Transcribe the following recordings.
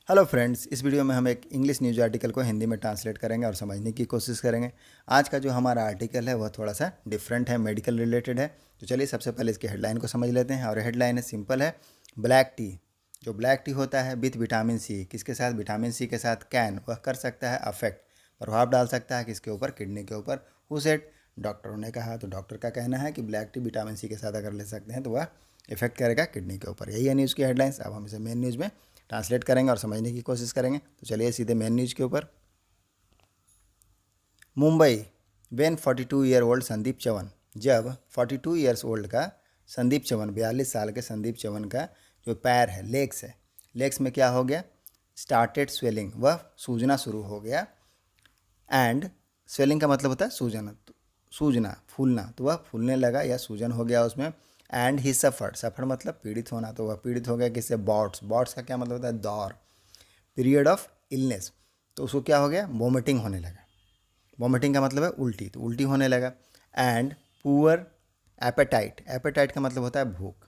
Hello friends, इस video में हम एक इंग्लिश न्यूज आर्टिकल को हिंदी में ट्रांसलेट करेंगे और समझने की कोशिश करेंगे। आज का जो हमारा आर्टिकल है वह थोड़ा सा डिफरेंट है, मेडिकल रिलेटेड है। तो चलिए सबसे पहले इसकी हेडलाइन को समझ लेते हैं। और हेडलाइन है, सिंपल है, ब्लैक टी। जो ब्लैक टी होता है विथ विटामिन सी, किसके साथ? विटामिन सी के साथ। कैन, वह कर सकता है, अफेक्ट, प्रभाव डाल सकता है, किसके ऊपर? किडनी के ऊपर। Who said? डॉक्टरों ने कहा। तो डॉक्टर का कहना है कि ब्लैक टी विटामिन सी के साथ अगर ले सकते हैं तो वह इफेक्ट करेगा किडनी के ऊपर। यही है न्यूज़ की हेडलाइंस। अब हम इसे मेन न्यूज़ में ट्रांसलेट करेंगे और समझने की कोशिश करेंगे। तो चलिए सीधे मेन न्यूज़ के ऊपर। मुंबई, वेन 42-year-old संदीप चवन, जब 42 ईयर्स ओल्ड का संदीप चवन, 42 साल के संदीप चवन का जो पैर है, लेग्स है, लेग्स में क्या हो गया? स्टार्टेड स्वेलिंग, वह सूजना शुरू हो गया। एंड स्वेलिंग का मतलब होता है सूजन, सूजना, फूलना, तो वह फूलने लगा या सूजन हो गया उसमें। एंड ही सफर्ड, सफर मतलब पीड़ित होना, तो वह पीड़ित हो गया किससे? बॉट्स, बॉट्स का क्या मतलब होता है? दौर। पीरियड ऑफ इलनेस, तो उसको क्या हो गया? वॉमिटिंग होने लगा। वॉमिटिंग का मतलब है उल्टी, तो उल्टी होने लगा। एंड पुअर एपेटाइट, एपेटाइट का मतलब होता है भूख।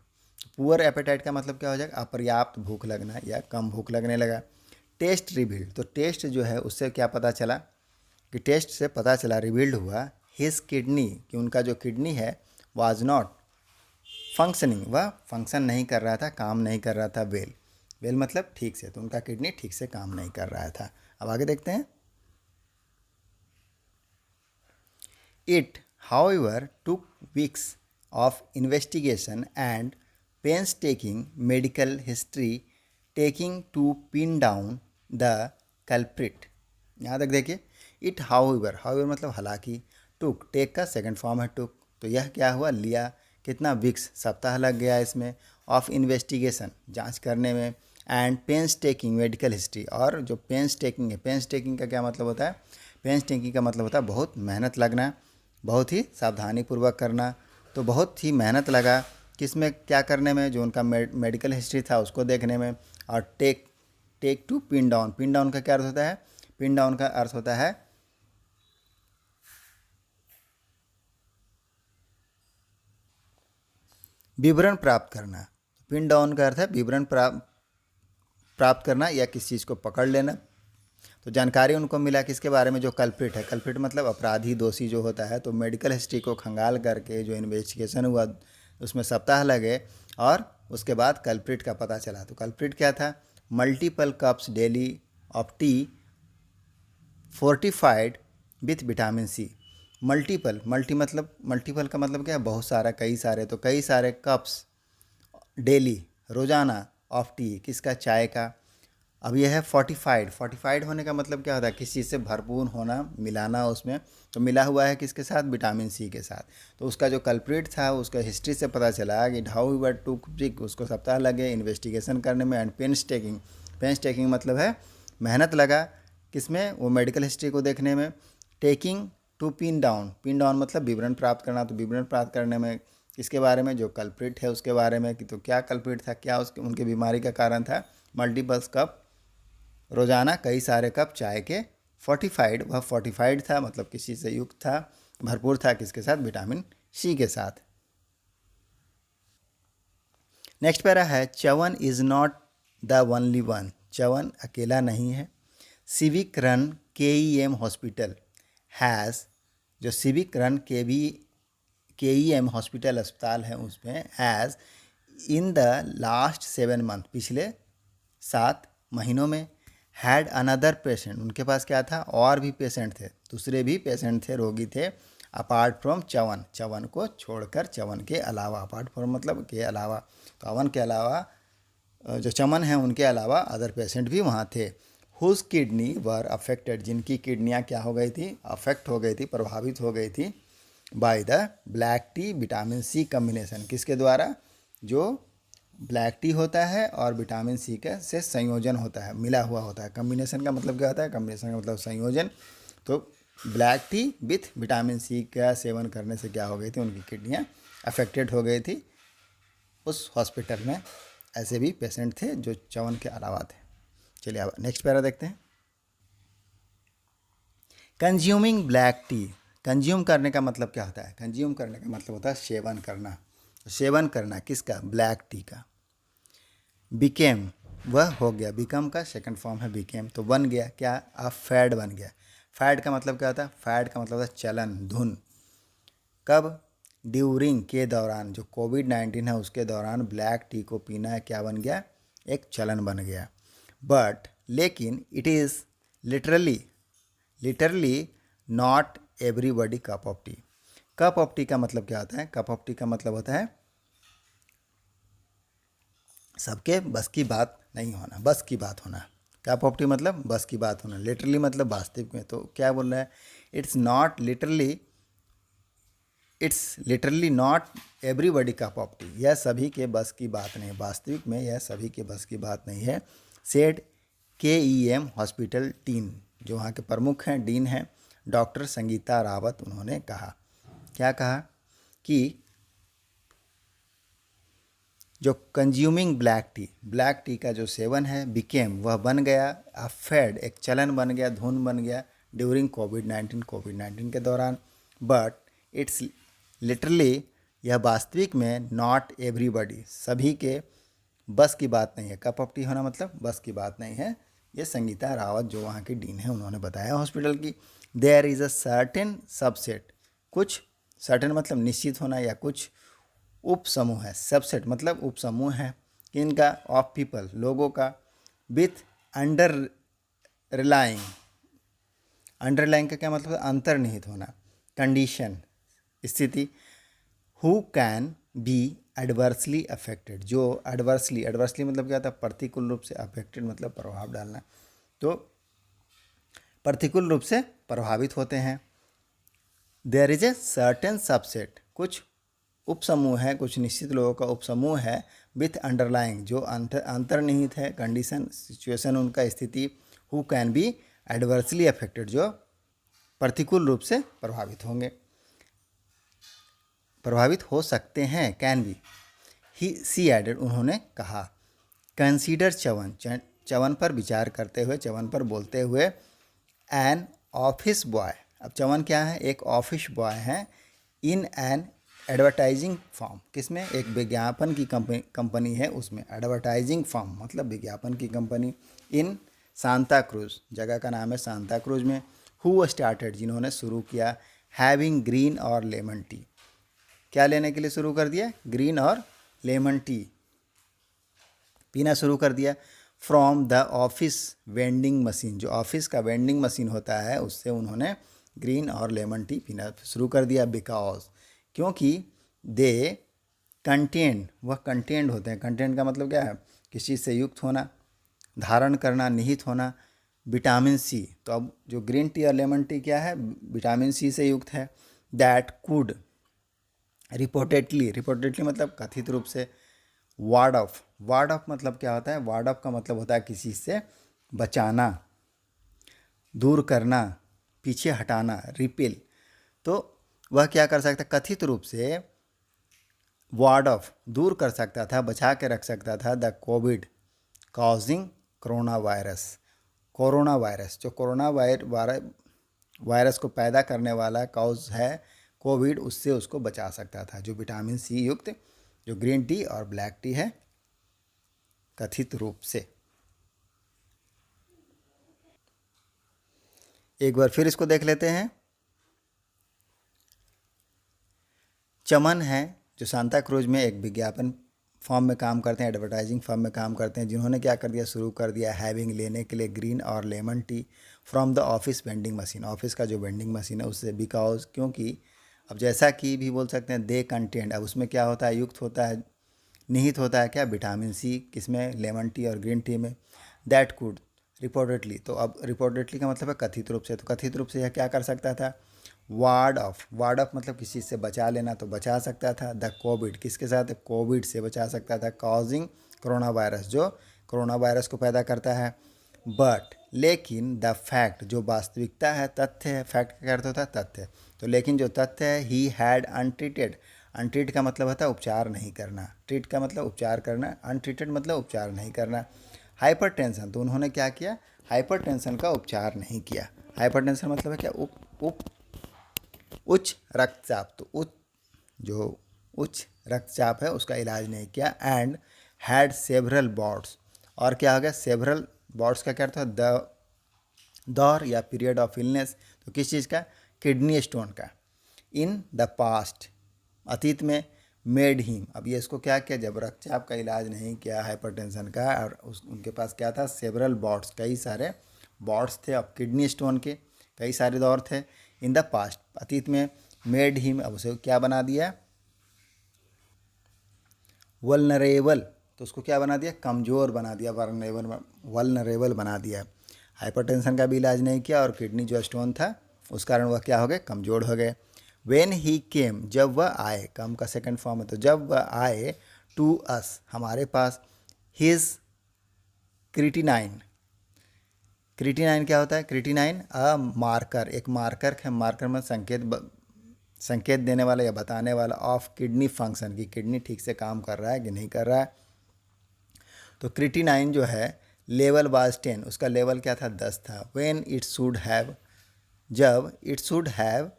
पुअर एपेटाइट का मतलब क्या हो जाएगा? अपर्याप्त भूख लगना या कम भूख लगने लगा। टेस्ट रिवील्ड, तो टेस्ट जो है उससे क्या पता चला? कि टेस्ट से पता चला, रिवील्ड हुआ, हिज किडनी, कि उनका जो किडनी है वाज नॉट फंक्शनिंग, वह फंक्शन नहीं कर रहा था, काम नहीं कर रहा था। वेल, वेल मतलब ठीक से, तो उनका किडनी ठीक से काम नहीं कर रहा था। अब आगे देखते हैं। It however took weeks of investigation and painstaking medical history taking to pin down the culprit. यहाँ तक देखिए। इट हाउएवर, हाउएवर मतलब हालांकि, टुक, टेक का सेकंड फॉर्म है टुक, तो यह क्या हुआ? लिया। कितना? वीक्स, सप्ताह लग गया इसमें। ऑफ इन्वेस्टिगेशन, जांच करने में। And pains taking medical history, और जो पेंस टेकिंग है, पेंस टेकिंग का क्या मतलब होता है? पेंस टेकिंग का मतलब होता है बहुत मेहनत लगना, बहुत ही सावधानी पूर्वक करना। तो बहुत ही मेहनत लगा किसमें? क्या करने में? जो उनका मेडिकल हिस्ट्री था उसको देखने में। और take, take to pin down, pin down का क्या अर्थ होता है? पिन डाउन का अर्थ होता है विवरण प्राप्त करना। पिन डाउन का अर्थ है विवरण प्राप्त करना या किसी चीज़ को पकड़ लेना। तो जानकारी उनको मिला किसके बारे में? जो कल्प्रिट है, कल्प्रिट मतलब अपराधी, दोषी जो होता है। तो मेडिकल हिस्ट्री को खंगाल करके जो इन्वेस्टिगेशन हुआ उसमें सप्ताह लगे और उसके बाद कल्प्रिट का पता चला। तो कल्प्रिट क्या था? Multiple cups daily of tea fortified with vitamin C. Multiple, multi मतलब, मल्टीपल का मतलब क्या है? बहुत सारा, कई सारे, तो कई सारे कप्स डेली, रोज़ाना, ऑफ टी, किसका? चाय का। अब यह है फोर्टिफाइड, फोर्टिफाइड होने का मतलब क्या होता है? किसी चीज़ से भरपूर होना, मिलाना उसमें। तो मिला हुआ है किसके साथ? विटामिन सी के साथ। तो उसका जो कल्प्रिट था उसका हिस्ट्री से पता चला कि हाउ वर टू ब्रिक, उसको सप्ताह लगे इन्वेस्टिगेशन करने में। And pains taking, pains taking मतलब है मेहनत लगा किसमें? वो मेडिकल हिस्ट्री को देखने में। Taking to pin down, pin down मतलब विवरण प्राप्त करना, तो विवरण प्राप्त करने में किसके बारे में? जो कल्प्रिट है उसके बारे में। कि तो क्या कल्प्रिट था, क्या उसके उनकी बीमारी का कारण था? मल्टीपल्स कप, रोज़ाना कई सारे कप चाय के। फोर्टिफाइड, वह फोर्टिफाइड था मतलब किसी से युक्त था, भरपूर था, किसके साथ? विटामिन सी के साथ। नेक्स्ट पैरा है, Chyavan is not the only one, Chyavan अकेला नहीं है। Civic run KEM hospital has, जो सिविक रन KEM हॉस्पिटल अस्पताल है उसमें, has in the last 7 month, पिछले 7 महीनों में, हैड अनदर पेशेंट, उनके पास क्या था? और भी पेशेंट थे, दूसरे भी पेशेंट थे, रोगी थे। अपार्ट फ्रॉम च्यवन, च्यवन को छोड़कर, च्यवन के अलावा, अपार्ट फ्रॉम मतलब के अलावा, तो अवन के अलावा, जो चमन है उनके अलावा अदर पेशेंट भी वहाँ थे। हुज किडनी वर अफेक्टेड, जिनकी किडनियाँ क्या हो गई थी? अफेक्ट हो गई थी, प्रभावित हो गई थी। By the black tea vitamin C combination, किसके द्वारा? जो ब्लैक टी होता है और विटामिन सी का से संयोजन होता है, मिला हुआ होता है। कम्बिनेशन का मतलब क्या होता है? कम्बिनेशन का मतलब संयोजन। तो black tea with vitamin C का सेवन करने से क्या हो गई थी? उनकी किडनियाँ अफेक्टेड हो गई थी। उस हॉस्पिटल में ऐसे भी पेशेंट थे जो च्यवन के अलावा थे। चलिए अब नेक्स्ट पैरा देखते हैं। कंज्यूमिंग ब्लैक टी, कंज्यूम करने का मतलब क्या होता है? कंज्यूम करने का मतलब होता है सेवन करना। सेवन करना किसका? ब्लैक टी का। बिकेम, वह हो गया, बिकम का सेकंड फॉर्म है बिकेम, तो बन गया क्या, अ फैड बन गया। फैड का मतलब क्या होता है, फैड का मतलब होता है चलन, धुन। कब, ड्यूरिंग के दौरान, जो कोविड-19 है उसके दौरान ब्लैक टी को पीना क्या बन गया, एक चलन बन गया। बट लेकिन it is literally literally not everybody cup of T. Cup of T का मतलब क्या होता है, कप ऑफ टी का मतलब होता है सबके बस की बात नहीं होना, बस की बात होना। कप ऑफ टी मतलब बस की बात होना, लिटरली मतलब वास्तविक में। तो क्या बोल रहा है, it's not literally, it's literally not everybody cup of T, यह सभी के बस की बात नहीं, वास्तविक में यह सभी के बस की बात नहीं है। सेड KEM हॉस्पिटल डीन, जो वहाँ के प्रमुख हैं, डीन हैं, डॉक्टर संगीता रावत, उन्होंने कहा, क्या कहा कि जो कंज्यूमिंग ब्लैक टी का जो सेवन है, बिकेम वह बन गया, अ फैड एक चलन बन गया, धुन बन गया, ड्यूरिंग कोविड-19 के दौरान। बट इट्स लिटरली, यह वास्तविक में नॉट एवरीबॉडी, सभी के बस की बात नहीं है। कप ऑफ टी होना मतलब बस की बात नहीं है। ये संगीता रावत जो वहाँ की डीन है उन्होंने बताया हॉस्पिटल की। There is a certain subset, कुछ सर्टेन मतलब निश्चित होना या कुछ उप समूह है, सबसेट मतलब उप समूह है, किनका, ऑफ पीपल, लोगों का, विथ अंडर रिलाइंग, अंडरलाइन का क्या मतलब है, अंतर्निहित होना, कंडीशन स्थिति, who can be adversely affected, जो एडवर्सली मतलब क्या होता है, प्रतिकूल रूप से, अफेक्टेड मतलब प्रभाव डालना, तो प्रतिकूल रूप से प्रभावित होते हैं। There is a certain subset, कुछ उपसमूह है, कुछ निश्चित लोगों का उपसमूह है, विथ अंडरलाइंग जो अंतर्निहित है, कंडीशन सिचुएशन उनका स्थिति, who can be adversely affected जो प्रतिकूल रूप से प्रभावित होंगे, प्रभावित हो सकते हैं, can be. He see added, उन्होंने कहा, कंसीडर च्यवन, च्यवन पर विचार करते हुए, च्यवन पर बोलते हुए, एन ऑफिस बॉय, अब च्यवन क्या है, एक ऑफिस बॉय है, इन एन एडवर्टाइजिंग फॉर्म, किसमें, एक विज्ञापन की कंपनी है उसमें, एडवर्टाइजिंग फॉर्म मतलब विज्ञापन की कंपनी, इन सांता क्रूज, जगह का नाम है सांता क्रूज में, हु स्टार्टेड, जिन्होंने शुरू किया, हैविंग ग्रीन और लेमन टी, क्या लेने के लिए शुरू कर दिया, ग्रीन और लेमन टी पीना शुरू कर दिया, from the office vending machine, जो ऑफिस का वेंडिंग मशीन होता है उससे उन्होंने ग्रीन और लेमन टी पीना शुरू कर दिया, बिकॉज, क्योंकि दे कंटेंट, वह कंटेंट होते हैं, कंटेंट का मतलब क्या है, किसी चीज़ से युक्त होना, धारण करना, निहित होना, विटामिन सी, तो अब जो ग्रीन टी और लेमन टी क्या है, विटामिन सी से युक्त है, दैट कुड रिपोर्टेडली मतलब कथित रूप से, वार्ड ऑफ मतलब क्या होता है, वार्ड ऑफ का मतलब होता है किसी से बचाना, दूर करना, पीछे हटाना, रिपेल, तो वह क्या कर सकता, कथित रूप से वार्ड ऑफ दूर कर सकता था, बचा के रख सकता था, the Covid causing corona virus जो कोरोना वायरस को पैदा करने वाला कॉज है कोविड, उससे उसको बचा सकता था, जो विटामिन सी युक्त जो ग्रीन टी और ब्लैक टी है, कथित रूप से। एक बार फिर इसको देख लेते हैं। चमन है जो सांता क्रूज में एक विज्ञापन फॉर्म में काम करते हैं, एडवर्टाइजिंग फॉर्म में काम करते हैं, जिन्होंने क्या कर दिया, शुरू कर दिया, हैविंग लेने के लिए ग्रीन और lemon tea from the office vending machine, office का जो वेंडिंग मशीन है उससे, बिकॉज क्योंकि, अब जैसा कि भी बोल सकते हैं, दे कंटेंट, अब उसमें क्या होता है, युक्त होता है, निहित होता है क्या, विटामिन सी, किसमें, लेमन टी और ग्रीन टी में, दैट कुड रिपोर्टेडली, तो अब रिपोर्टेडली का मतलब है कथित रूप से, तो कथित रूप से यह क्या कर सकता था, वार्ड ऑफ मतलब किसी से बचा लेना, तो बचा सकता था, द कोविड किसके साथ, कोविड से बचा सकता था, कॉजिंग कोरोना वायरस जो कोरोना वायरस को पैदा करता है, बट लेकिन द फैक्ट जो वास्तविकता है, तथ्य है, फैक्ट का अर्थ होता है तथ्य, तो लेकिन जो तथ्य है, ही हैड अनट्रीटेड, अनट्रीट का मतलब होता है उपचार नहीं करना, ट्रीट का मतलब उपचार करना, अनट्रीटेड मतलब उपचार नहीं करना, हाइपरटेंशन, तो उन्होंने क्या किया, हाइपरटेंशन का उपचार नहीं किया, हाइपरटेंशन मतलब है क्या, उच्च रक्तचाप, तो उच्च रक्तचाप है उसका इलाज नहीं किया, एंड हैड सेवरल बॉट्स, और क्या हो गया, सेवरल बॉट्स का क्या अर्थ है, दौर या पीरियड ऑफ इलनेस, तो किस चीज़ का, किडनी स्टोन का। इन द पास्ट, अतीत में, मेड हिम, अब ये इसको क्या किया, जब रक्तचाप का इलाज नहीं किया हाइपरटेंशन का, और उनके पास क्या था, सेवरल बॉट्स, कई सारे बॉट्स थे, अब किडनी स्टोन के कई सारे दौर थे। इन द पास्ट, अतीत में, मेड हिम, अब उसे क्या बना दिया, वल्नरेबल, तो उसको क्या बना दिया, कमज़ोर बना दिया, वल्नरेबल बना दिया। हाइपरटेंशन का भी इलाज नहीं किया और किडनी जो स्टोन था उस कारण वह क्या हो गए, कमज़ोर हो गए। वेन ही केम, जब वह आए, कम का सेकंड फॉर्म है, तो जब वह आए, टू अस, हमारे पास, हिज क्रिटिनाइन, क्रिटिनाइन क्या होता है, क्रिटिनाइन अ मार्कर, एक मार्कर है, मार्कर में संकेत देने वाला या बताने वाला ऑफ किडनी फंक्शन, की किडनी ठीक से काम कर रहा है कि नहीं कर रहा है। तो क्रिटिनाइन जो है, लेवल वाज 10, उसका लेवल क्या था, 10 था। व्हेन इट शुड हैव, जब it should have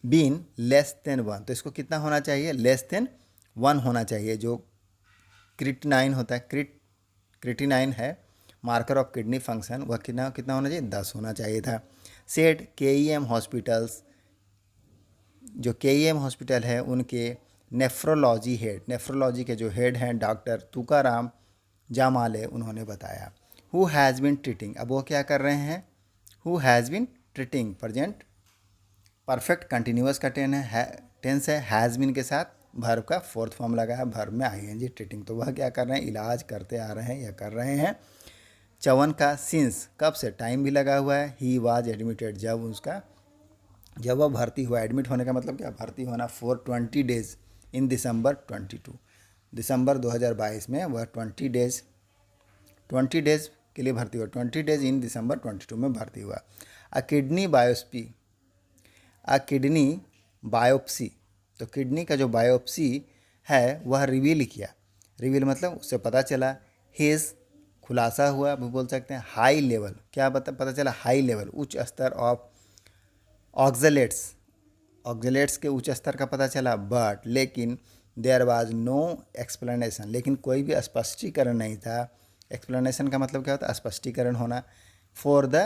been less than 1, तो इसको कितना होना चाहिए, लेस देन 1 होना चाहिए। जो क्रिटिनाइन होता है, क्रिटिनाइन है मार्कर ऑफ किडनी फंक्शन, वह कितना कितना होना चाहिए, 10 होना चाहिए था। सेड KEM हॉस्पिटल्स, जो KEM हॉस्पिटल है उनके नेफ्रोलॉजी हेड, नेफ्रोलॉजी के जो हेड हैं डॉक्टर तुकाराम जामाले, उन्होंने बताया। हु हैज़ बिन ट्रीटिंग, अब वो क्या कर रहे हैं, who has been treating, present perfect continuous का टेंस है, हैज़ बिन के साथ वर्ब का फोर्थ फॉर्म लगा है, वर्ब में ING, ट्रीटिंग, तो वह क्या कर रहे हैं, इलाज करते आ रहे हैं या कर रहे हैं। 54 का सिंस, कब से, टाइम भी लगा हुआ है। ही वाज एडमिटेड, जब वह भर्ती हुआ, एडमिट होने का मतलब क्या, भर्ती होना, फॉर 20 डेज इन दिसंबर 22, दिसंबर 2022 में वह 20 डेज के लिए भर्ती हुआ, 20 डेज इन दिसंबर 22 में भर्ती हुआ। अ किडनी बायोप्सी, तो किडनी का जो बायोप्सी है वह रिवील किया, रिवील मतलब उससे पता चला, हिज, खुलासा हुआ भी बोल सकते हैं, हाई लेवल, क्या पता चला, हाई लेवल, उच्च स्तर ऑफ ऑक्जेलेट्स के उच्च स्तर का पता चला, बट लेकिन देयर वाज नो एक्सप्लेनेशन, लेकिन कोई भी स्पष्टीकरण नहीं था। एक्सप्लेनेशन का मतलब क्या होता है, स्पष्टीकरण होना। फॉर द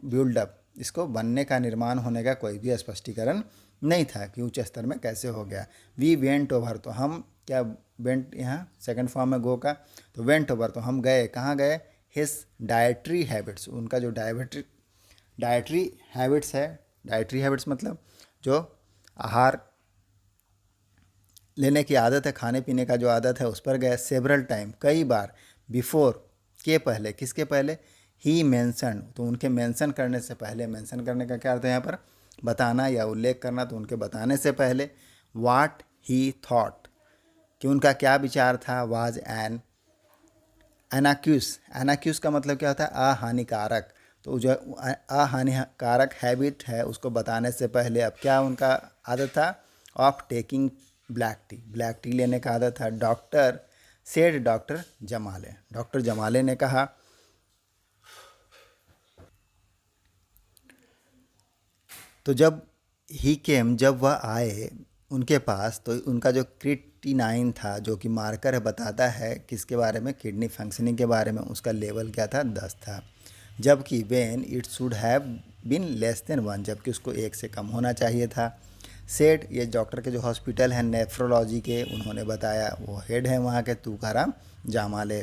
बिल्डअप, इसको बनने का, निर्माण होने का कोई भी स्पष्टीकरण नहीं था कि उच्च स्तर में कैसे हो गया। वी वेंट ओवर, तो हम क्या, वेंट यहाँ सेकंड फॉर्म में गो का, तो वेंट ओवर, तो हम गए, कहाँ गए, हिज डाइटरी हैबिट्स, उनका जो डाइटरी हैबिट्स है, डाइटरी हैबिट्स मतलब जो आहार लेने की आदत है, खाने पीने का जो आदत है, उस पर गए। सेवरल टाइम, कई बार। बिफोर, के पहले, किसके पहले, ही मेंशन, तो उनके मेंशन करने से पहले, मेंशन करने का क्या अर्थ है यहाँ पर, बताना या उल्लेख करना, तो उनके बताने से पहले। वाट ही थॉट, कि उनका क्या विचार था। वाज एन एनाक्यूस, एनाक्यूस का मतलब क्या होता है, अहानिकारक, तो जो अहानिकारक हैबिट है उसको बताने से पहले अब क्या उनका आदत था, ऑफ टेकिंग ब्लैक टी लेने का आदत था। डॉक्टर सेड, डॉक्टर जमाले ने कहा, तो जब ही केम, जब वह आए उनके पास, तो उनका जो क्रिटिनाइन था, जो कि मार्कर है, बताता है किसके बारे में, किडनी फंक्शनिंग के बारे में, उसका लेवल क्या था, 10 था। जबकि when it should have been less than 1, जबकि उसको 1 से कम होना चाहिए था। सेड, ये डॉक्टर के जो हॉस्पिटल हैं नेफ्रोलॉजी के, उन्होंने बताया, वो हेड है वहाँ के Tukaram Jamale.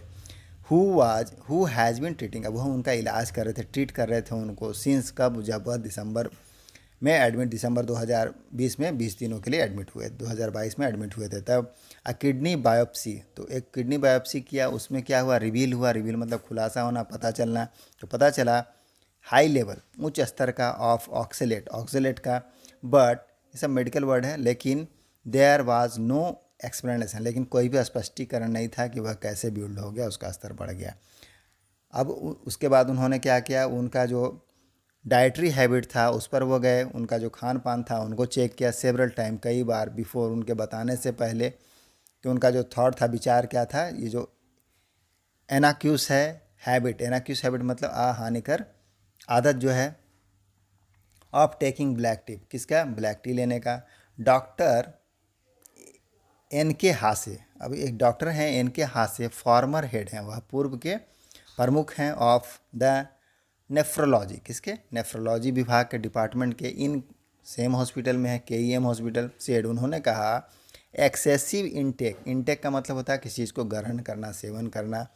Who has been treating, अब वह उनका इलाज कर रहे थे, ट्रीट कर रहे थे उनको, सिंस कब, जब वह दिसंबर 2020 में 20 दिनों के लिए एडमिट हुए, 2022 में एडमिट हुए थे तब। किडनी बायोप्सी, तो एक किडनी बायोप्सी किया, उसमें क्या हुआ, रिवील हुआ, रिवील मतलब खुलासा होना, पता चलना, तो पता चला हाई लेवल, उच्च स्तर का, ऑफ ऑक्सेलेट का, बट ये सब मेडिकल वर्ड है, लेकिन देयर वाज नो एक्सप्लेनेशन, लेकिन कोई भी स्पष्टीकरण नहीं था कि वह कैसे बिल्ड हो गया, उसका स्तर बढ़ गया। अब उसके बाद उन्होंने क्या किया, उनका जो डाइटरी हैबिट था उस पर वो गए, उनका जो खान पान था उनको चेक किया सेवरल टाइम, कई बार, बिफोर, उनके बताने से पहले, कि उनका जो थॉट था, विचार क्या था। ये जो एनाक्यूस है, एनाक्यूस हैबिट मतलब हानिकर आदत जो है, ऑफ टेकिंग ब्लैक टी, किसका, ब्लैक टी लेने का। डॉक्टर एन के हासे, अब एक डॉक्टर हैं एन के हासे, फॉर्मर हेड हैं, वह पूर्व के प्रमुख हैं ऑफ द नेफ्रोलॉजी, किसके, नेफ्रोलॉजी विभाग के डिपार्टमेंट के, इन सेम हॉस्पिटल में है KEM हॉस्पिटल, सेड, उन्होंने कहा एक्सेसिव इनटेक, इनटेक का मतलब होता है किसी चीज़ को ग्रहण करना, सेवन करना,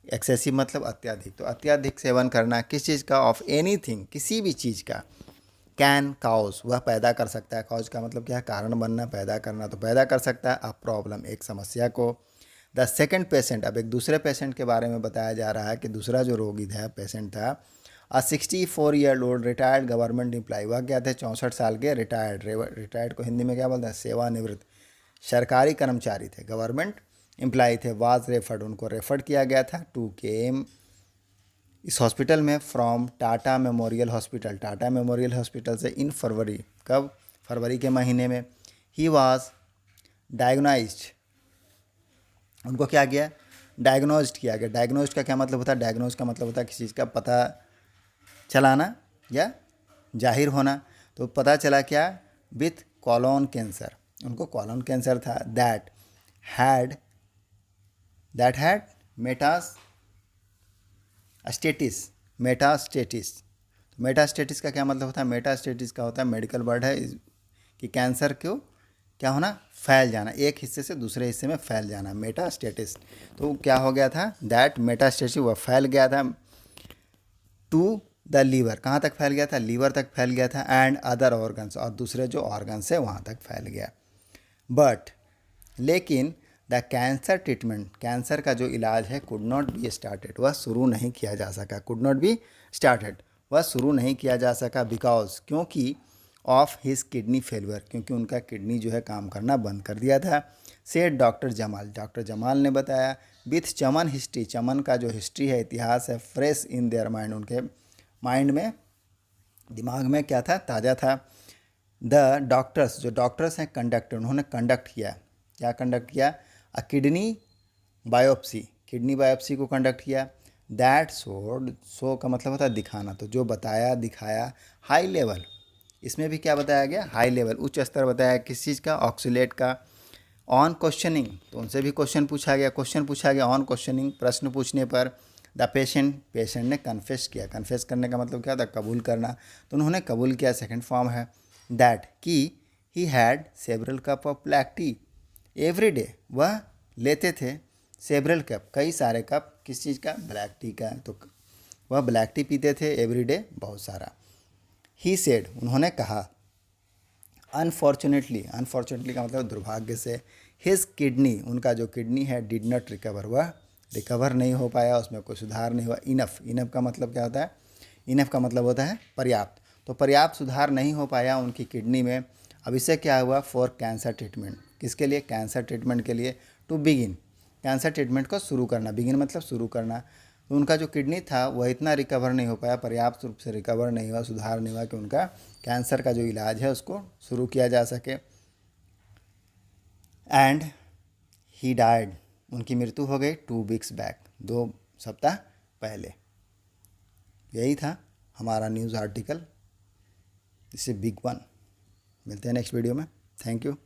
एक्सेसिव मतलब अत्यधिक, तो अत्यधिक सेवन करना किस चीज़ का, ऑफ एनीथिंग, किसी भी चीज़ का, कैन काउज, वह पैदा कर सकता है, काउज का मतलब क्या है, कारण बनना, पैदा करना, तो पैदा कर सकता है अ प्रॉब्लम, एक समस्या को। द सेकंड पेशेंट, अब एक दूसरे पेशेंट के बारे में बताया जा रहा है कि दूसरा जो रोगी था, पेशेंट था, अ 64-year-old रिटायर्ड गवर्नमेंट एम्प्लॉय, वह क्या थे, 64 साल के रिटायर्ड, रिटायर्ड को हिंदी में क्या बोलते हैं, सेवानिवृत्त सरकारी कर्मचारी थे, गवर्नमेंट एम्प्लॉय थे, वाज रेफर्ड, उनको रेफर्ड किया गया था टू KEM इस हॉस्पिटल में from Tata memorial hospital, Tata memorial hospital से इन फरवरी, कब, फरवरी के महीने में। ही वाज डायग्नोज्ड, उनको क्या किया, डायग्नोज्ड किया गया। डायग्नोज्ड का क्या मतलब होता है, डायग्नोज का मतलब होता है किसी चीज़ का पता चलाना या जाहिर होना, तो पता चला क्या, विथ कॉलोन कैंसर, उनको कॉलोन कैंसर था, had that had metastasis, metastasis, तो मेटास्टेटिस का क्या मतलब होता है, मेटास्टेटिस का होता है, मेडिकल वर्ड है कि कैंसर को क्या होना, फैल जाना, एक हिस्से से दूसरे हिस्से में फैल जाना, मेटास्टेटिस। तो क्या हो गया था, दैट मेटास्टेटिस, वह फैल गया था टू द लीवर, कहाँ तक फैल गया था, लीवर तक फैल गया था, एंड अदर ऑर्गन्स, और दूसरे जो ऑर्गन्स है वहाँ तक फैल गया। बट लेकिन द कैंसर ट्रीटमेंट, कैंसर का जो इलाज है, कुड नॉट बी स्टार्टेड, वह शुरू नहीं किया जा सका, कुड नॉट बी स्टार्टेड, वह शुरू नहीं किया जा सका, बिकॉज, क्योंकि ऑफ हिज किडनी फेलियर, क्योंकि उनका किडनी जो है काम करना बंद कर दिया था। Said doctor Jamal, doctor Jamal ने बताया, विथ चमन हिस्ट्री, चमन का जो हिस्ट्री है, इतिहास है, फ्रेश इन देयर माइंड, उनके माइंड में, दिमाग में क्या था, ताज़ा था। द डॉक्टर्स, जो डॉक्टर्स हैं, कंडक्ट, उन्होंने कंडक्ट किया, क्या कंडक्ट किया, अ किडनी बायोप्सी, किडनी बायोप्सी को कंडक्ट किया। दैट शोड, शो का मतलब होता है दिखाना, तो जो बताया, दिखाया, हाई लेवल, इसमें भी क्या बताया गया, हाई लेवल, उच्च स्तर बताया किस चीज़ का, ऑक्सीलेट का। ऑन क्वेश्चनिंग, तो उनसे भी क्वेश्चन पूछा गया, क्वेश्चन पूछा गया ऑन क्वेश्चनिंग, प्रश्न पूछने पर। द पेशेंट, पेशेंट ने कन्फेस किया, कन्फेस करने का मतलब क्या होता है, कबूल करना, तो उन्होंने कबूल किया, सेकंड फॉर्म है। दैट, कि he had several cup of black T every day, वह लेते थे सेवरल कप, कई सारे कप, किस चीज़ का, ब्लैक टी का, तो वह ब्लैक टी पीते थे एवरी डे, बहुत सारा। ही सेड, उन्होंने कहा, अनफॉर्चुनेटली, अनफॉर्चुनेटली का मतलब दुर्भाग्य से, हिज किडनी, उनका जो किडनी है, डिड नॉट रिकवर, वह रिकवर नहीं हो पाया, उसमें कोई सुधार नहीं हुआ। इनफ, इनफ का मतलब क्या होता है, इनफ का मतलब होता है पर्याप्त, तो पर्याप्त सुधार नहीं हो पाया उनकी किडनी में। अब इससे क्या हुआ, फॉर कैंसर ट्रीटमेंट, किसके लिए, कैंसर ट्रीटमेंट के लिए, टू बिगिन, कैंसर ट्रीटमेंट को शुरू करना, बिगिन मतलब शुरू करना, तो उनका जो किडनी था वह इतना रिकवर नहीं हो पाया, पर्याप्त रूप से रिकवर नहीं हुआ, सुधार नहीं हुआ कि उनका कैंसर का जो इलाज है उसको शुरू किया जा सके। एंड ही डाइड, उनकी मृत्यु हो गई 2 वीक्स बैक, 2 सप्ताह पहले। यही था हमारा न्यूज़ आर्टिकल, इससे बिग वन। मिलते हैं नेक्स्ट वीडियो में, थैंक यू।